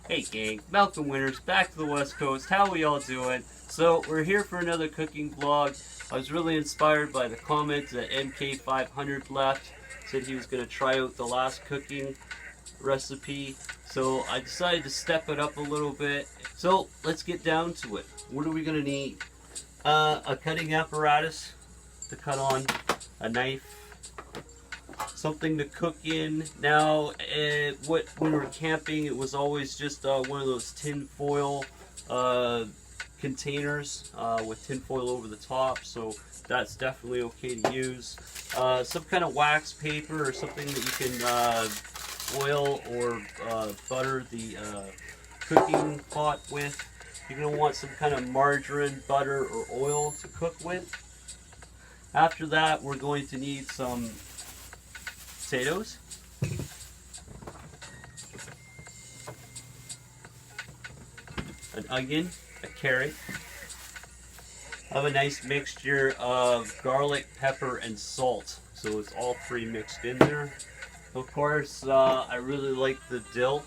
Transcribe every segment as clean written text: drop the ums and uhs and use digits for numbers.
Hey gang, Malcolm Winters back to the West Coast. How we all doing? So we're here for another cooking vlog. I was really inspired by the comments that MK500 left. Said he was going to try out the last cooking recipe. So I decided to step it up a little bit. So let's get down to it. What are we going to need? A cutting apparatus to cut on, a knife, something to cook in. Now, when we were camping, it was always just one of those tin foil containers with tin foil over the top, so that's definitely okay to use. Some kind of wax paper or something that you can oil or butter the cooking pot with. You're going to want some kind of margarine, butter, or oil to cook with. After that, we're going to need some potatoes, an onion, a carrot. I have a nice mixture of garlic, pepper, and salt, so it's all three mixed in there. Of course, I really like the dill,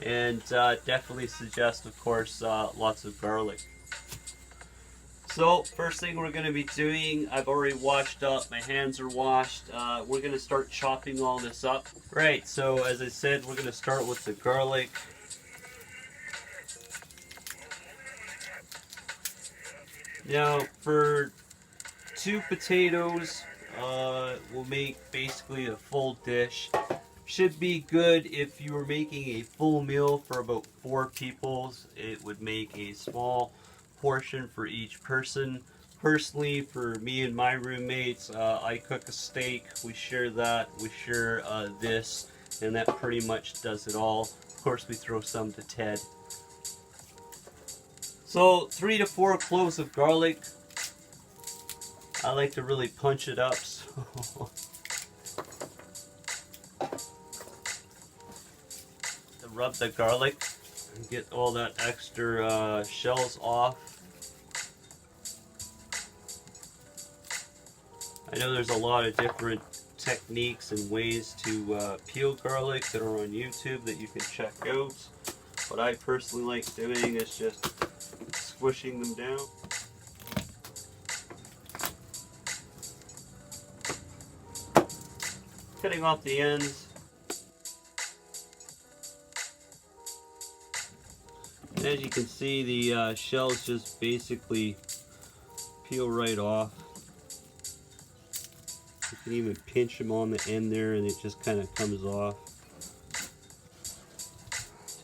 and definitely suggest, of course, lots of garlic. So, first thing we're going to be doing, I've already washed up, my hands are washed. We're going to start chopping all this up. Right, so as I said, we're going to start with the garlic. Now, for 2 potatoes, we'll make basically a full dish. Should be good if you were making a full meal for about 4 people. It would make a small portion for each person. Personally, for me and my roommates, I cook a steak, we share that, we share this, and that pretty much does it all. Of course, we throw some to Ted. So 3 to 4 cloves of garlic. I like to really punch it up, so to rub the garlic and get all that extra shells off. I know there's a lot of different techniques and ways to peel garlic that are on YouTube that you can check out. What I personally like doing is just squishing them down. Cutting off the ends. And as you can see, the shells just basically peel right off. You can even pinch them on the end there and it just kind of comes off.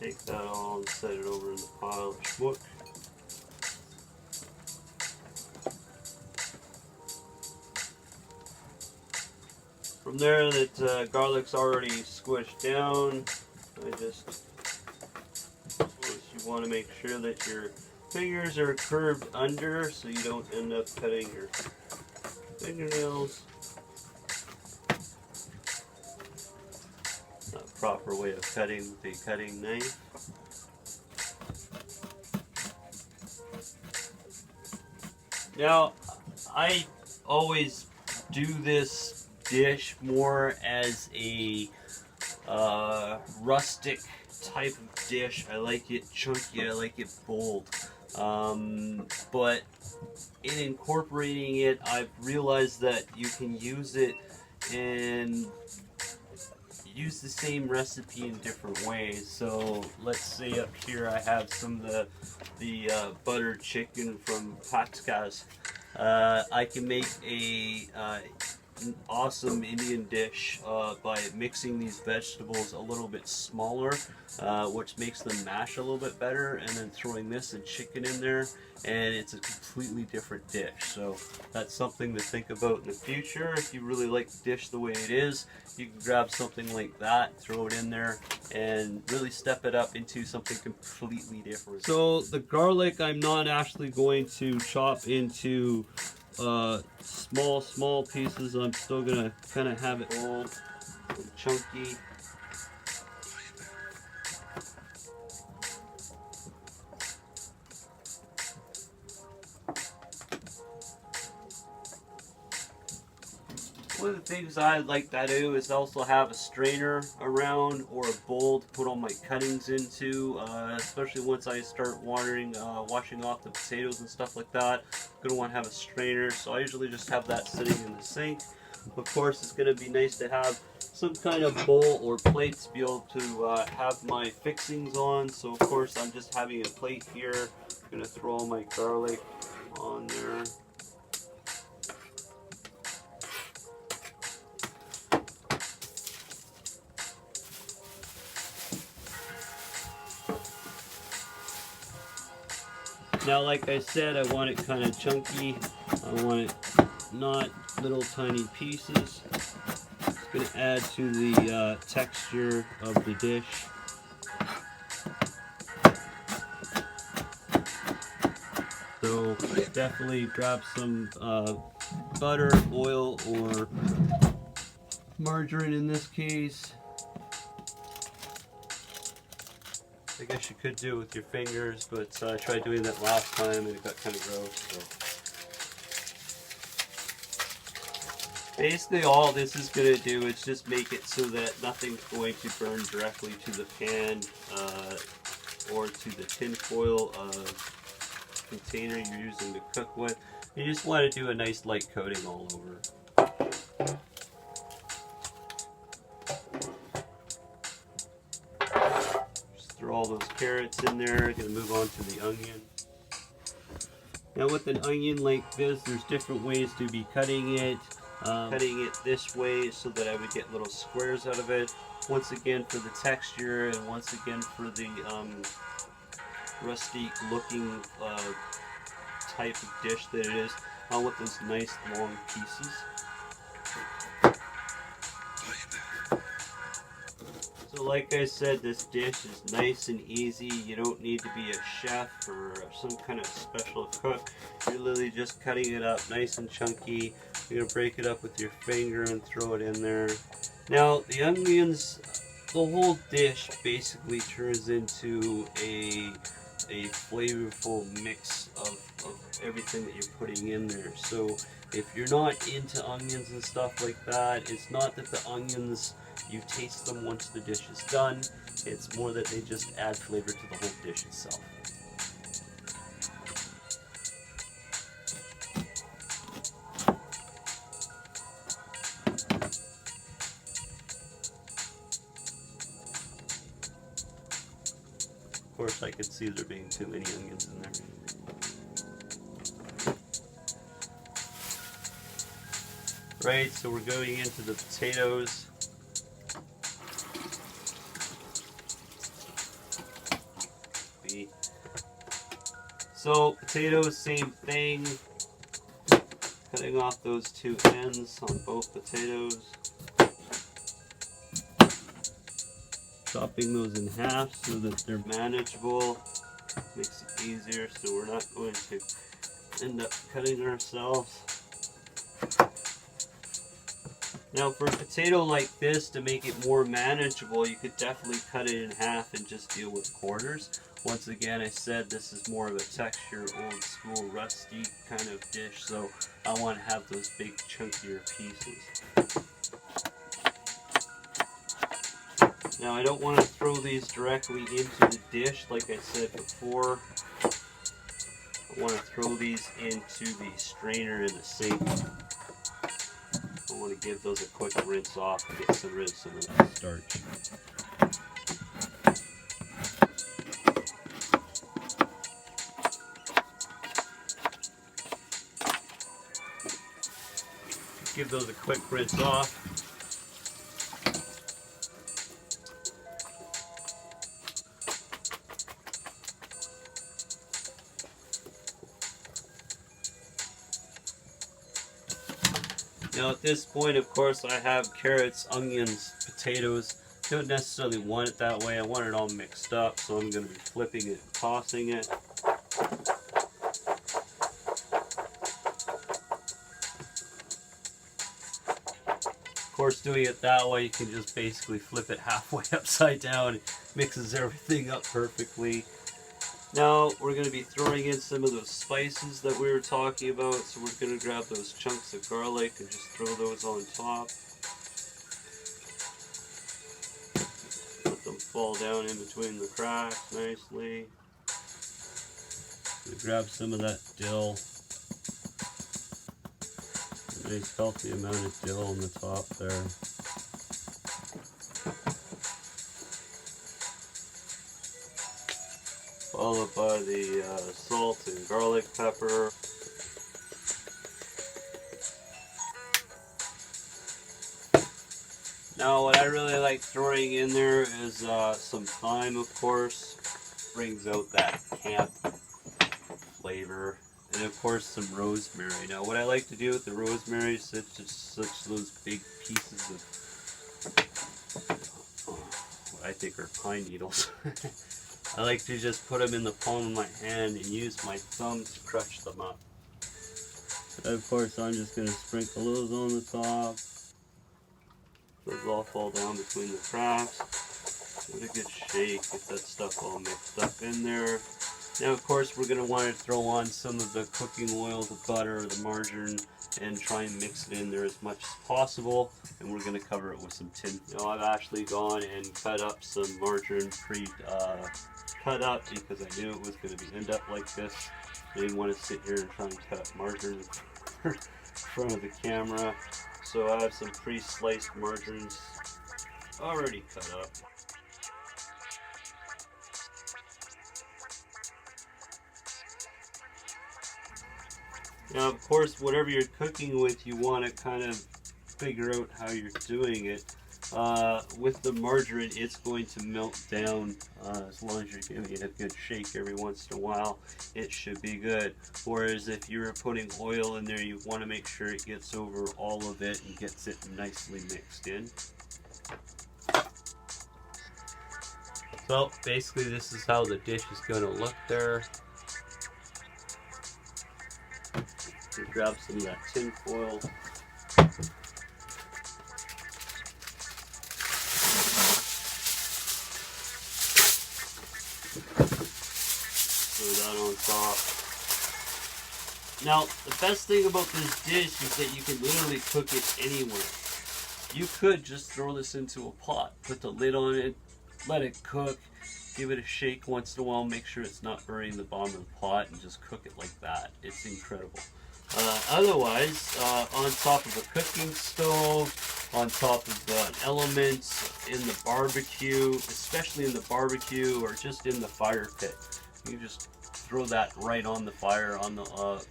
Take that all and set it over in the pile of schmuck. From there, that garlic's already squished down. You want to make sure that your fingers are curved under so you don't end up cutting your fingernails. Not a proper way of cutting with a cutting knife. Now, I always do this dish more as a rustic type of dish. I like it chunky, I like it bold. But in incorporating it, I've realized that you can use it and use the same recipe in different ways. So let's say up here I have some of the buttered chicken from Patskas. I can make an awesome Indian dish by mixing these vegetables a little bit smaller, which makes them mash a little bit better, and then throwing this and chicken in there, and it's a completely different dish. So that's something to think about in the future. If you really like the dish the way it is, you can grab something like that, throw it in there, and really step it up into something completely different. So the garlic I'm not actually going to chop into small pieces. I'm still gonna kind of have it all chunky. One of the things I like to do is also have a strainer around or a bowl to put all my cuttings into, especially once I start washing off the potatoes and stuff like that. I'm going to want to have a strainer, so I usually just have that sitting in the sink. Of course, it's going to be nice to have some kind of bowl or plate to be able to have my fixings on. So of course, I'm just having a plate here. I'm going to throw all my garlic on there. Now, like I said, I want it kind of chunky. I want it not little tiny pieces. It's going to add to the texture of the dish. So definitely grab some butter, oil, or margarine in this case. I guess you could do it with your fingers, but I tried doing that last time and it got kind of gross. So basically all this is going to do is just make it so that nothing's going to burn directly to the pan or to the tin foil container you're using to cook with. You just want to do a nice light coating all over. Throw all those carrots in there. Gonna move on to the onion. Now with an onion like this, there's different ways to be cutting it. Cutting it this way so that I would get little squares out of it. Once again for the texture, and once again for the rustic looking type of dish that it is. I want those nice long pieces. So like I said, this dish is nice and easy. You don't need to be a chef or some kind of special cook. You're literally just cutting it up nice and chunky. You're going to break it up with your finger and throw it in there. Now the onions, the whole dish basically turns into a flavorful mix of everything that you're putting in there. So if you're not into onions and stuff like that, it's not that the onions, you taste them once the dish is done. It's more that they just add flavor to the whole dish itself. Of course, I could see there being too many onions in there. Right, so we're going into the potatoes. So potatoes, same thing. Cutting off those two ends on both potatoes. Chopping those in half so that they're manageable. Makes it easier so we're not going to end up cutting ourselves. Now for a potato like this, to make it more manageable, you could definitely cut it in half and just deal with quarters. Once again, I said this is more of a texture, old school, rusty kind of dish, so I want to have those big chunkier pieces. Now I don't want to throw these directly into the dish like I said before. I want to throw these into the strainer in the sink. I want to give those a quick rinse off and get rid of some of that starch. Give those a quick rinse off. Now at this point, of course, I have carrots, onions, potatoes. Don't necessarily want it that way. I want it all mixed up, so I'm going to be flipping it and tossing it. Of course, doing it that way, you can just basically flip it halfway upside down. It mixes everything up perfectly. Now we're going to be throwing in some of those spices that we were talking about. So we're going to grab those chunks of garlic and just throw those on top. Let them fall down in between the cracks nicely. We grab some of that dill. A nice healthy amount of dill on the top there. Followed by the salt and garlic pepper. Now what I really like throwing in there is some thyme, of course. Brings out that camp flavor. And of course some rosemary. Now what I like to do with the rosemary is just such those big pieces of what I think are pine needles. I like to just put them in the palm of my hand and use my thumb to crush them up. And of course I'm just going to sprinkle those on the top. Those all fall down between the cracks. Give it a good shake, get that stuff all mixed up in there. Now of course we're going to want to throw on some of the cooking oil, the butter, the margarine, and try and mix it in there as much as possible. And we're going to cover it with some tin. Now I've actually gone and cut up some margarine cut up because I knew it was going to end up like this. I didn't want to sit here and try and cut up margarine in front of the camera. So I have some pre-sliced margarines already cut up. Now of course whatever you're cooking with, you want to kind of figure out how you're doing it. With the margarine, it's going to melt down as long as you're giving it a good shake every once in a while. It should be good. Whereas if you're putting oil in there, you want to make sure it gets over all of it and gets it nicely mixed in. So basically this is how the dish is going to look there. You grab some of that tin foil. Throw that on top. Now, the best thing about this dish is that you can literally cook it anywhere. You could just throw this into a pot, put the lid on it, let it cook, give it a shake once in a while, make sure it's not burning the bottom of the pot, and just cook it like that. It's incredible. Otherwise, on top of a cooking stove, on top of an element, in the barbecue, especially in the barbecue or just in the fire pit, you just throw that right on the fire, on the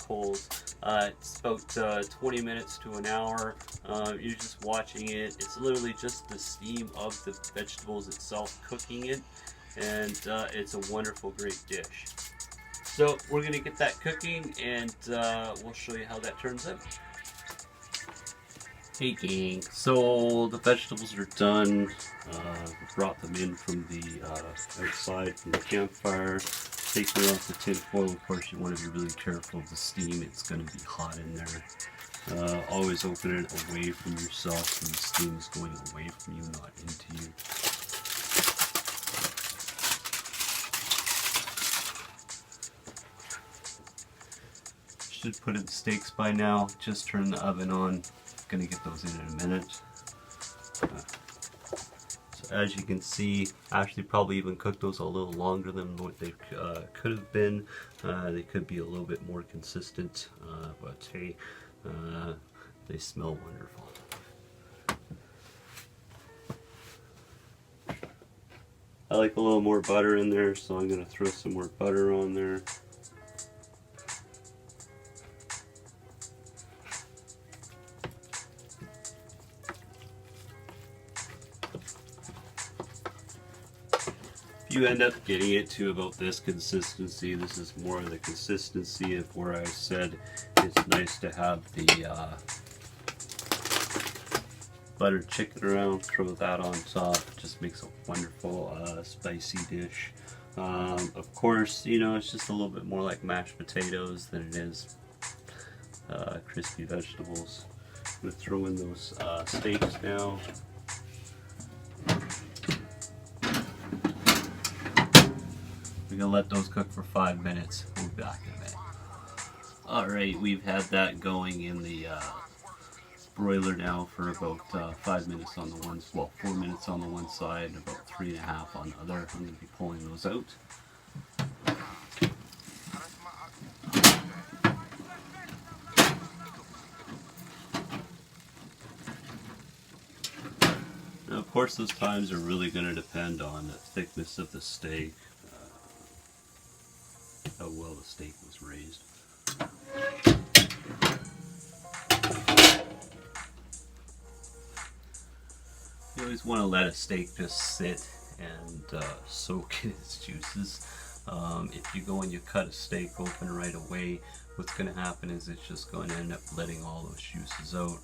coals. It's about 20 minutes to an hour. You're just watching it. It's literally just the steam of the vegetables itself cooking it, and it's a wonderful, great dish. So we're going to get that cooking, and we'll show you how that turns out. Hey gang, so the vegetables are done. Brought them in from the outside from the campfire. Taking off the tin foil. Of course, you want to be really careful of the steam. It's going to be hot in there. Always open it away from yourself, so the steam is going away from you, not into you. Should put in the steaks by now. Just turn the oven on. Gonna get those in a minute. So as you can see, actually probably even cooked those a little longer than what they could have been. They could be a little bit more consistent, but hey, they smell wonderful. I like a little more butter in there, so I'm gonna throw some more butter on there. You end up getting it to about this consistency. This is more of the consistency of where I said it's nice to have the buttered chicken around. Throw that on top. Just makes a wonderful spicy dish. Of course, you know, it's just a little bit more like mashed potatoes than it is crispy vegetables. I'm going to throw in those steaks now. gonna let those cook for 5 minutes. We'll be back in a minute. Alright, we've had that going in the broiler now for about 5 minutes on the one, well, 4 minutes on the one side, about 3.5 on the other. I'm gonna be pulling those out. Now, of course, those times are really going to depend on the thickness of the steak, how well the steak was raised. You always want to let a steak just sit and soak in its juices. If you go and you cut a steak open right away, what's going to happen is it's just going to end up letting all those juices out.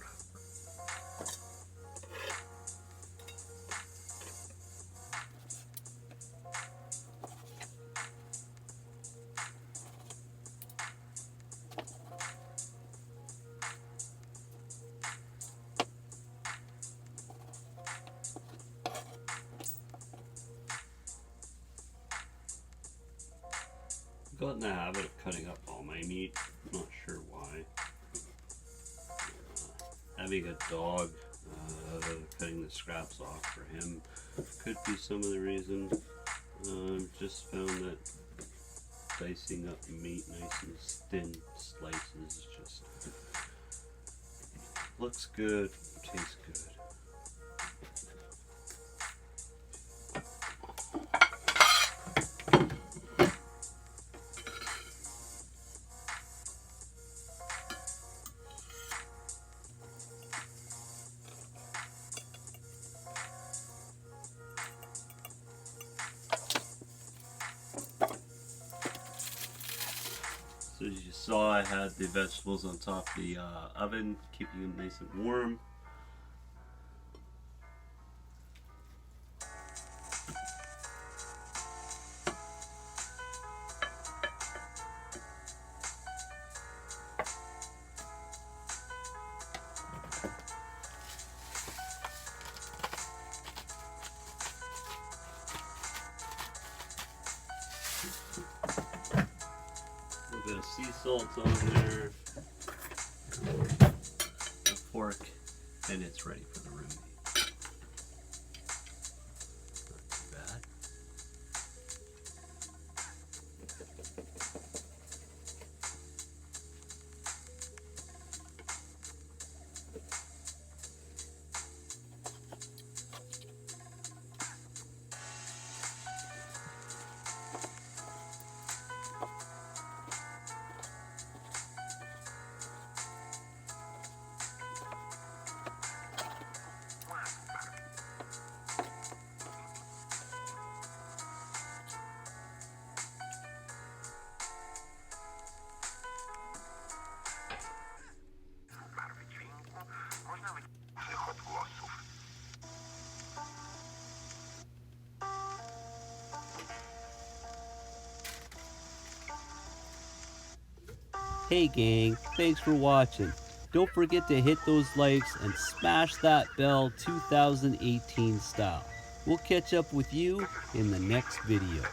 I've got in the habit of cutting up all my meat. I'm not sure why. Having a dog, cutting the scraps off for him could be some of the reason. Just found that dicing up meat nice and thin slices just looks good, tastes good. So as you saw, I had the vegetables on top of the oven, keeping them nice and warm. A bit of sea salt on there, a fork, and it's ready for the room meat. Not too bad. Hey gang, thanks for watching. Don't forget to hit those likes and smash that bell 2018 style. We'll catch up with you in the next video.